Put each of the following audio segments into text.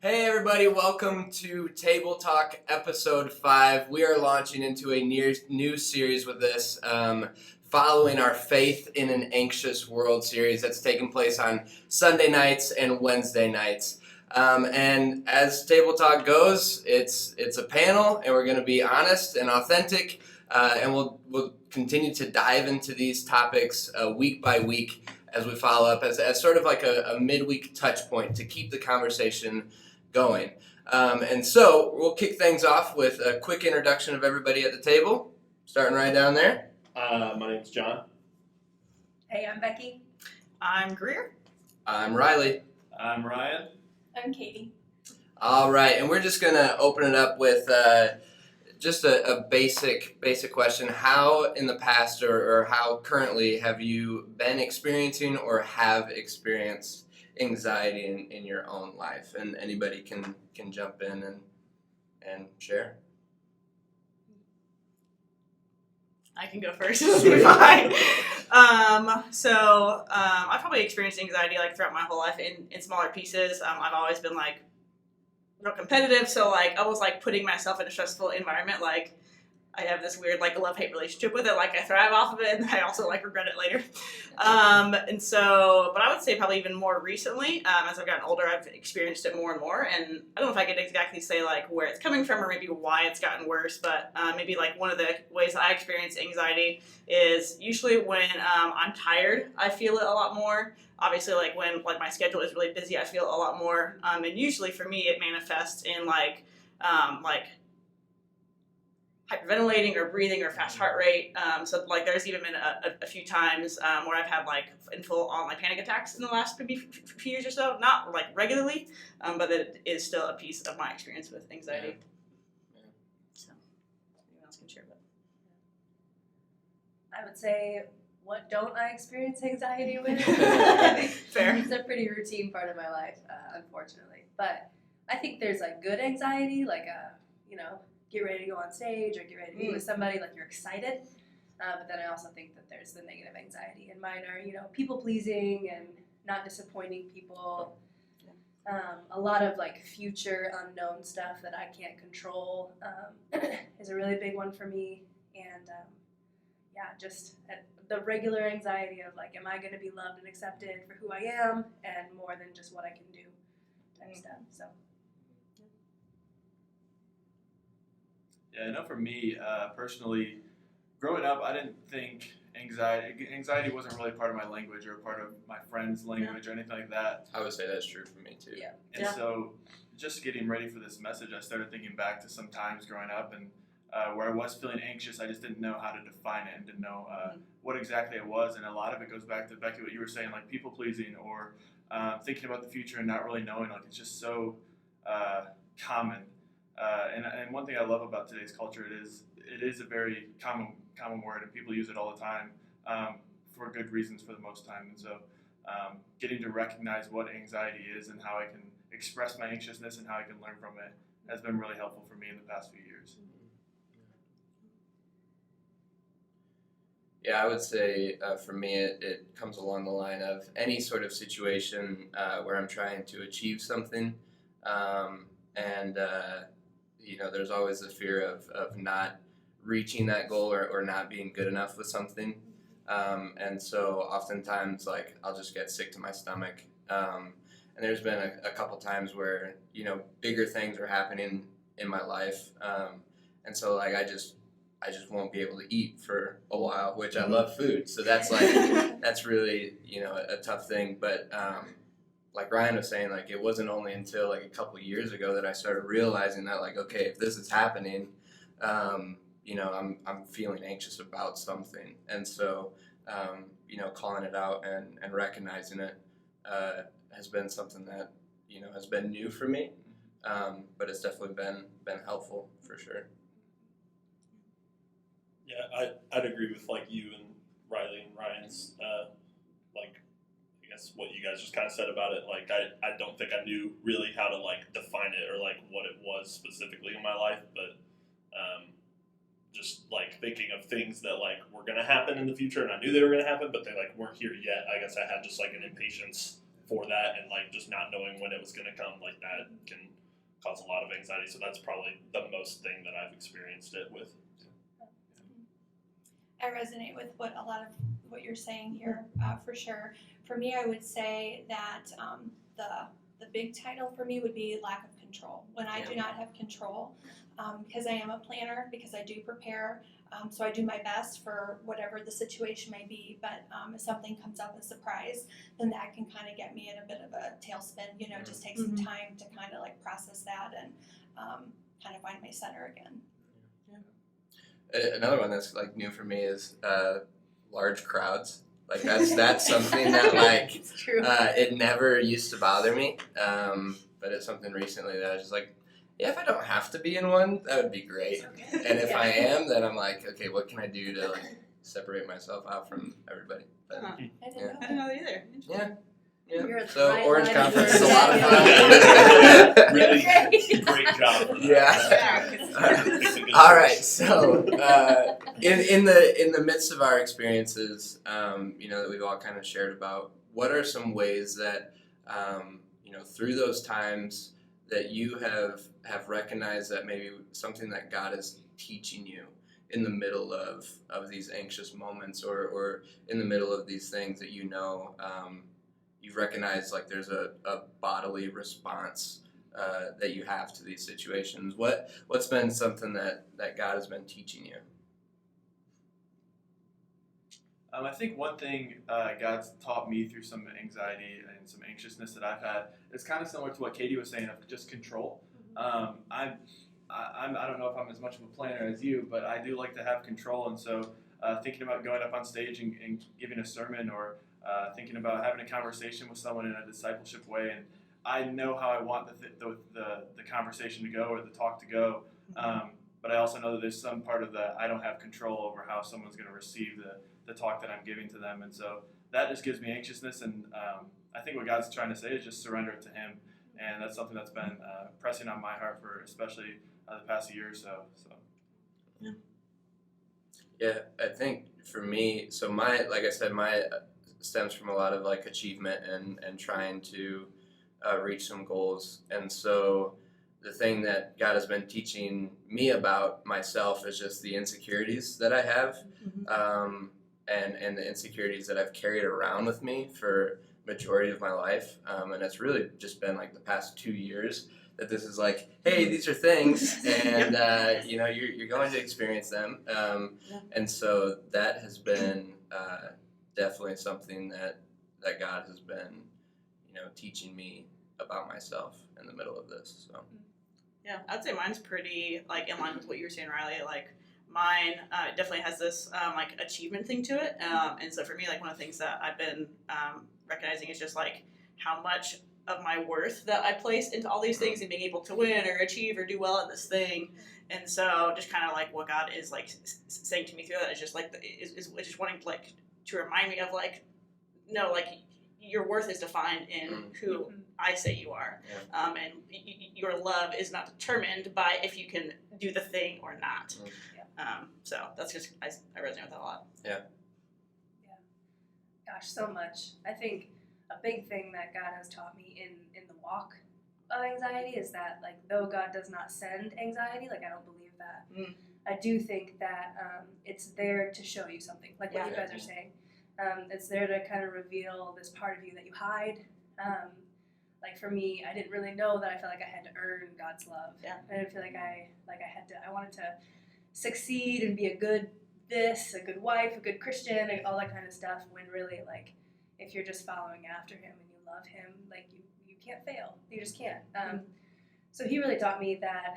Hey everybody, welcome to Table Talk episode 5. We are launching into a new series with this, following our Faith in an Anxious World series that's taking place on Sunday nights and Wednesday nights. And as Table Talk goes, it's a panel, and we're going to be honest and authentic, and we'll continue to dive into these topics week by week as we follow up as sort of like a midweek touch point to keep the conversation going. And so we'll kick things off with a quick introduction of everybody at the table, starting right down there. My name's John. Hey, I'm Becki. I'm Greer. I'm Riley. I'm Ryan. I'm Katie. All right, and we're just going to open it up with just a basic question. How in the past or how currently have you been experiencing or have experienced anxiety in your own life? And anybody can jump in and share. I can go first. Fine. I've probably experienced anxiety like throughout my whole life in smaller pieces. I've always been like real competitive, so like almost like putting myself in a stressful environment. Like I have this weird like love-hate relationship with it. Like I thrive off of it, and I also like regret it later. But I would say probably even more recently, as I've gotten older, I've experienced it more and more. And I don't know if I could exactly say like where it's coming from or maybe why it's gotten worse. But maybe like one of the ways I experience anxiety is usually when I'm tired. I feel it a lot more. Obviously, like when like my schedule is really busy, I feel it a lot more. And usually for me, it manifests in like hyperventilating or breathing or fast heart rate. So like there's even been a few times where I've had like in full on like panic attacks in the last maybe few years or so. Not like regularly, but it is still a piece of my experience with anxiety. Yeah. So anyone else can share that? I would say, what don't I experience anxiety with? Fair. It's a pretty routine part of my life, unfortunately. But I think there's like good anxiety, like get ready to go on stage or get ready to meet with somebody, like you're excited. But then I also think that there's the negative anxiety, and mine are, people pleasing and not disappointing people. A lot of like future unknown stuff that I can't control is a really big one for me. And just the regular anxiety of like, am I going to be loved and accepted for who I am, and more than just what I can do type stuff. So. Yeah, I know for me, personally, growing up, I didn't think anxiety wasn't really part of my language or part of my friend's language or anything like that. I would say that's true for me too. Yeah. And so just getting ready for this message, I started thinking back to some times growing up and where I was feeling anxious. I just didn't know how to define it and didn't know what exactly it was. And a lot of it goes back to, Becki, what you were saying, like people pleasing or thinking about the future and not really knowing. Like it's just so common. And one thing I love about today's culture, it is a very common word, and people use it all the time for good reasons for the most time. And so getting to recognize what anxiety is and how I can express my anxiousness and how I can learn from it has been really helpful for me in the past few years. Yeah, I would say for me it comes along the line of any sort of situation where I'm trying to achieve something, and there's always the fear of not reaching that goal or not being good enough with something, and so oftentimes like I'll just get sick to my stomach, and there's been a couple times where bigger things are happening in my life, and so like I just won't be able to eat for a while, which I love food, so that's like that's really a tough thing. But like Ryan was saying, like it wasn't only until like a couple years ago that I started realizing that like, okay, if this is happening, I'm feeling anxious about something, and so calling it out and recognizing it has been something that has been new for me, but it's definitely been helpful for sure. Yeah, I'd agree with like you and Riley and Ryan's what you guys just kind of said about it. Like I don't think I knew really how to like define it or like what it was specifically in my life, but just like thinking of things that like were gonna happen in the future, and I knew they were gonna happen, but they like weren't here yet. I guess I had just like an impatience for that, and like just not knowing when it was going to come, like that can cause a lot of anxiety. So that's probably the most thing that I've experienced it with. I resonate with a lot of what you're saying here, for sure. For me, I would say that the big title for me would be lack of control. When I do not have control, because I am a planner, because I do prepare, so I do my best for whatever the situation may be. But if something comes up as a surprise, then that can kind of get me in a bit of a tailspin. You know, it just takes some time to kind of like process that and kind of find my center again. Another one that's like new for me is large crowds. Like that's something that like It's true. it never used to bother me, but it's something recently that I was just like, yeah, if I don't have to be in one, that would be great. And if I am, then I'm like, okay, what can I do to like separate myself out from everybody? But, I didn't Yeah. know I didn't know that either. yeah. You're So right Orange line Conference for is a lot of that. fun. Really Great. great job for that. Yeah. All right. So in the midst of our experiences, that we've all kind of shared about, what are some ways that through those times that you have recognized that maybe something that God is teaching you in the middle of these anxious moments, or in the middle of these things that you've recognized like there's a bodily response that you have to these situations? What's been something that God has been teaching you? I think one thing God's taught me through some anxiety and some anxiousness that I've had is kind of similar to what Katie was saying of just control. I don't know if I'm as much of a planner as you, but I do like to have control, and so thinking about going up on stage and giving a sermon, or thinking about having a conversation with someone in a discipleship way, and I know how I want the conversation to go or the talk to go, but I also know that there's some part of that I don't have control over how someone's going to receive the talk that I'm giving to them, and so that just gives me anxiousness, and I think what God's trying to say is just surrender it to Him, and that's something that's been pressing on my heart for especially the past year or so. Yeah, I think for me, so my stems from a lot of like achievement and trying to reach some goals, and so the thing that God has been teaching me about myself is just the insecurities that I have, and the insecurities that I've carried around with me for majority of my life, and it's really just been like the past 2 years that this is like, hey, these are things, and you're going to experience them, and so that has been definitely something that God has been teaching me about myself in the middle of this. So Yeah, I'd say mine's pretty like in line with what you were saying, Riley. Like mine definitely has this like achievement thing to it, and so for me, like one of the things that I've been recognizing is just like how much of my worth that I place into all these things and being able to win or achieve or do well at this thing, and so just kind of like what God is like saying to me through that is just like is just wanting like to remind me of like, no, like your worth is defined in who I say you are, and your love is not determined by if you can do the thing or not. So that's just I resonate with that a lot. Gosh, so much. I think a big thing that God has taught me in the walk of anxiety is that, like, though God does not send anxiety, like, I don't believe that. I do think that it's there to show you something, like what you guys are saying. It's there to kind of reveal this part of you that you hide. Like for me, I didn't really know that I felt like I had to earn God's love. I didn't feel like I wanted to succeed and be a good wife, a good Christian, like all that kind of stuff, when really, like, if you're just following after Him and you love Him, like you can't fail. You just can't. So He really taught me that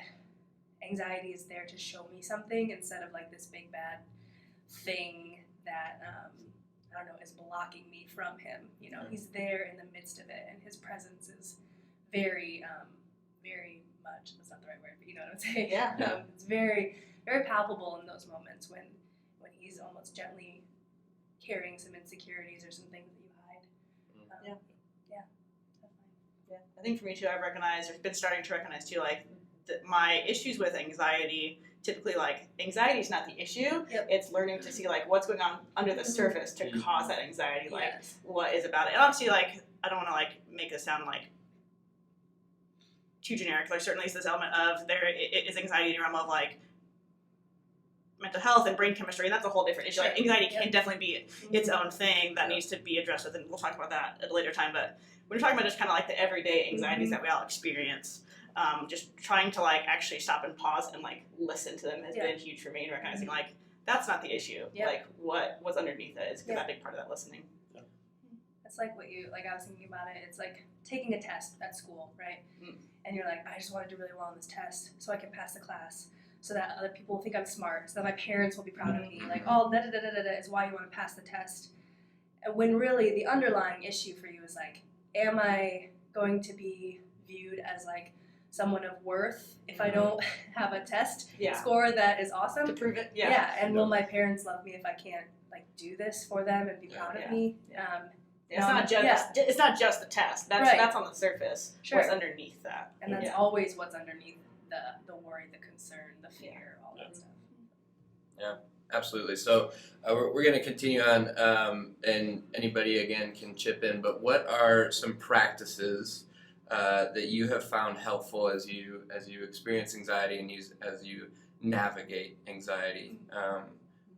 anxiety is there to show me something instead of like this big bad thing that I don't know, is blocking me from Him. He's there in the midst of it, and His presence is very, very much. That's not the right word, but you know what I'm saying. It's very, very palpable in those moments when He's almost gently carrying some insecurities or some things that you hide. I think for me too, I've recognized, or been starting to recognize too, like my issues with anxiety. Typically, like, anxiety is not the issue. It's learning to see like what's going on under the surface to cause that anxiety. Like, what is about it? And obviously, like, I don't want to like make this sound like too generic. There certainly is this element of there is anxiety in the realm of like mental health and brain chemistry, and that's a whole different issue. Like anxiety can definitely be its own thing that needs to be addressed with, and we'll talk about that at a later time. But when we're talking about just kind of like the everyday anxieties that we all experience, just trying to like actually stop and pause and like listen to them has been huge for me, and recognizing like that's not the issue. Like what was underneath it is a big part of that listening. It's like what you like. I was thinking about it. It's like taking a test at school, right? And you're like, I just want to do really well on this test so I can pass the class, so that other people will think I'm smart, so that my parents will be proud of me. Like, oh, da da da da da is why you want to pass the test. And when really the underlying issue for you is like, am I going to be viewed as like someone of worth if I don't have a test score that is awesome to prove it? And will my parents love me if I can't like do this for them and be proud of me? It's not just the test. That's on the surface. What's underneath that? And that's always what's underneath the worry, the concern, the fear, all that stuff. Yeah, absolutely. So we're going to continue on, and anybody again can chip in. But what are some practices that you have found helpful as you experience anxiety and as you navigate anxiety?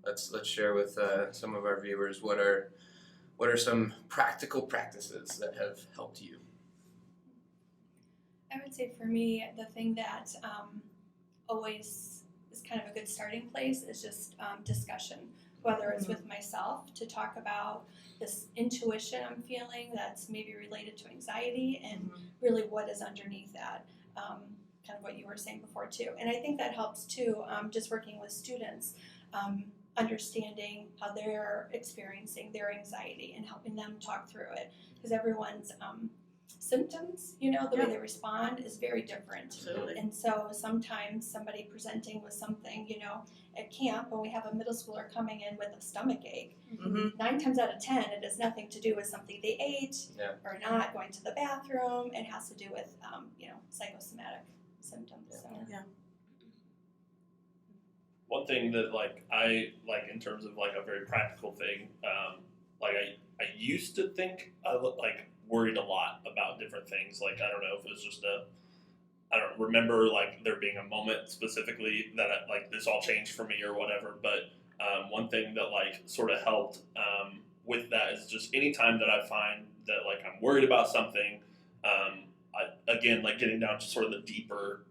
Let's share with some of our viewers what are some practical practices that have helped you. I would say for me, the thing that always is kind of a good starting place is just discussion, whether it's with myself to talk about this intuition I'm feeling that's maybe related to anxiety and really what is underneath that, kind of what you were saying before too. And I think that helps too, just working with students, understanding how they're experiencing their anxiety and helping them talk through it, because everyone's symptoms, the way they respond is very different. Absolutely. And so sometimes somebody presenting with something, at camp when we have a middle schooler coming in with a stomach ache, 9 times out of 10 it has nothing to do with something they ate or not going to the bathroom. It has to do with psychosomatic symptoms. So. One thing that I in terms of a very practical thing, I used to think I worried a lot about different things. I don't know if it was just I don't remember there being a moment specifically that this all changed for me or whatever. But one thing that sort of helped with that is just anytime that I find that I'm worried about something, getting down to sort of the deeper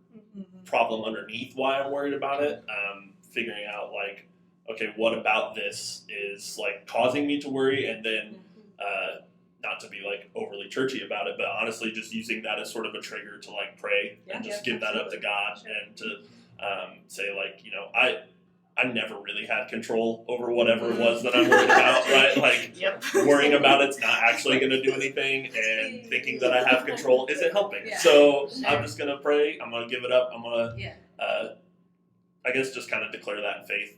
problem underneath why I'm worried about it. Figuring out okay, what about this is causing me to worry, and then not to be overly churchy about it, but honestly just using that as sort of a trigger to pray and just give that up to God and to say I never really had control over whatever it was that I'm worried about, right? Worrying about it's not actually going to do anything, and thinking that I have control isn't helping. So I'm just going to pray. I'm going to give it up. I'm going to I guess just kind of declare that in faith,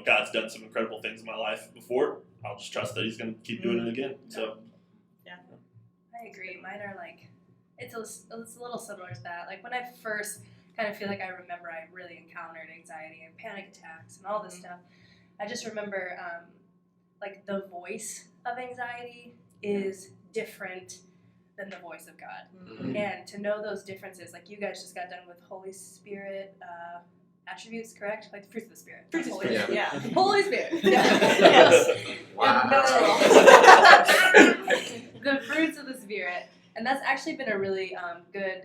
God's done some incredible things in my life before. I'll just trust that He's going to keep doing it again. So, I agree. Mine are it's a little similar to that. When I first kind of feel I remember I really encountered anxiety and panic attacks and all this stuff. I just remember the voice of anxiety is different than the voice of God. And to know those differences, you guys just got done with Holy Spirit attributes, correct? The fruits of the Spirit. Fruits of the Spirit, Holy Spirit. Yes. Wow. The fruits of the Spirit. And that's actually been a really good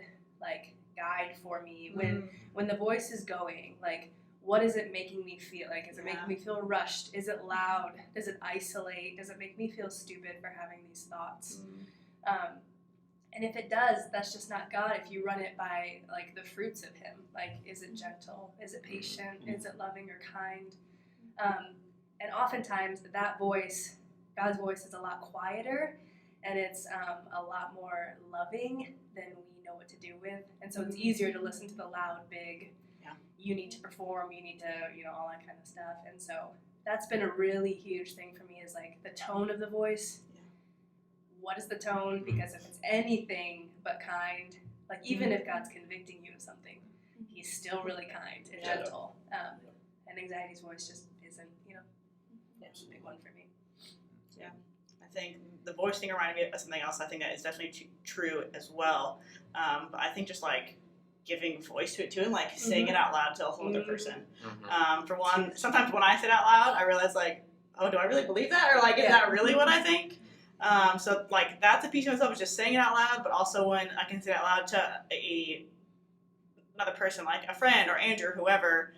guide for me when the voice is going. What is it making me feel? Is it making me feel rushed? Is it loud? Does it isolate? Does it make me feel stupid for having these thoughts? And if it does, that's just not God. If you run it by the fruits of Him, is it gentle? Is it patient? Is it loving or kind? And oftentimes that voice, God's voice, is a lot quieter, and it's a lot more loving than we know what to do with. And so it's easier to listen to the loud, big, you need to perform, you need to, all that kind of stuff. And so that's been a really huge thing for me is the tone of the voice. What is the tone? Because if it's anything but kind, even if God's convicting you of something, He's still really kind and gentle. And anxiety's voice just isn't, it's a big one for me. I I think the voice thing reminded me of something else. I think that is definitely true as well. But I think just like giving voice to it too, and like saying it out loud to a whole other person. For one, sometimes when I say it out loud, I realize like, oh, do I really believe that, or like, is that really what I think? So like that's a piece of myself, is just saying it out loud. But also when I can say it out loud to another person, like a friend or Andrew, whoever,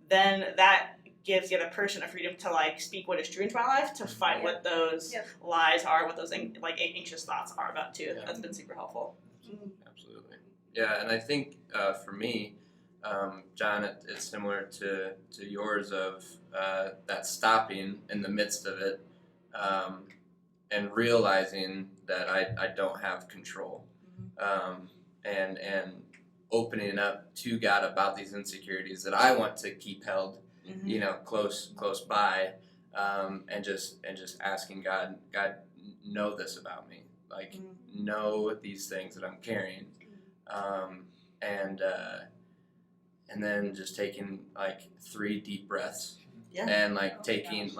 then that gives the other person a freedom to like speak what is true into my life, to fight what those lies are, what those like anxious thoughts are about too. That's been super helpful. Absolutely. Yeah, and I think for me, John, it's similar to yours of that stopping in the midst of it and realizing that I don't have control, and opening up to God about these insecurities that I want to keep held, you know, close by, and just asking God, know this about me, like know these things that I'm carrying, and then just taking like 3 deep breaths, and like taking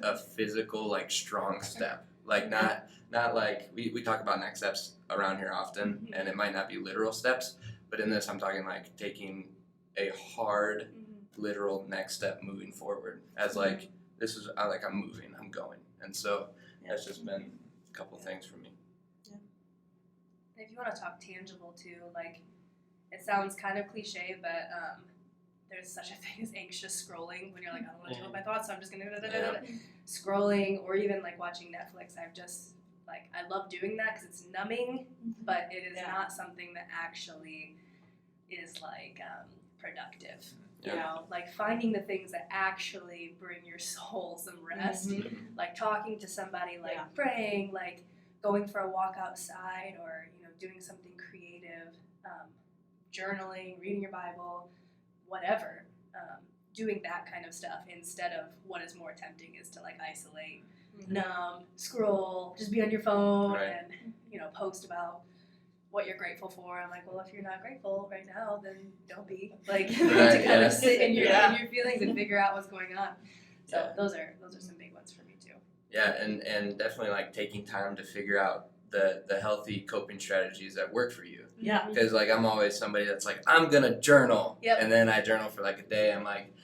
a physical like strong step, like not like we talk about next steps around here often, and it might not be literal steps, but in this I'm talking like taking a hard literal next step moving forward, as like this is like I'm moving, I'm going, and so that's just been a couple things for me. If you want to talk tangible too, like it sounds kind of cliche, but there's such a thing as anxious scrolling when you're like, I don't want to deal with my thoughts, so I'm just gonna scrolling, or even like watching Netflix. I've just like, I love doing that because it's numbing, but it is not something that actually is like productive. You know, like finding the things that actually bring your soul some rest, like talking to somebody, like praying, like going for a walk outside, or you know, doing something creative, journaling, reading your Bible, whatever. Doing that kind of stuff instead of what is more tempting is to like isolate, numb, scroll, just be on your phone and you know, post about what you're grateful for. I'm like, well, if you're not grateful right now, then don't be. Like, you need to kind of sit in your feelings and figure out what's going on. So those are some big ones for me too. Yeah, and definitely like taking time to figure out the healthy coping strategies that work for you. Yeah. Because like I'm always somebody that's like, I'm gonna journal, and then I journal for like a day. I'm like,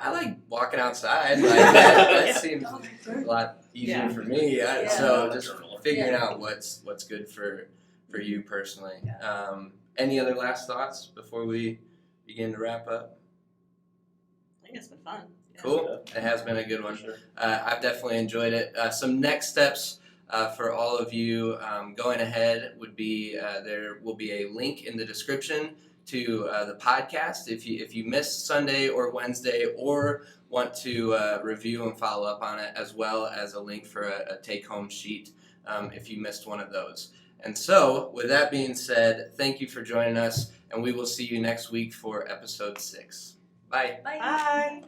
I like walking outside. Like that seems a lot easier for me. So just figuring out what's good for you personally. Any other last thoughts before we begin to wrap up? I think it's been fun. Cool. It has been a good one. I've definitely enjoyed it. Some next steps for all of you going ahead would be there will be a link in the description to the podcast. If you missed Sunday or Wednesday, or want to review and follow up on it, as well as a link for a take-home sheet if you missed one of those. And so, with that being said, thank you for joining us, and we will see you next week for episode 6. Bye. Bye.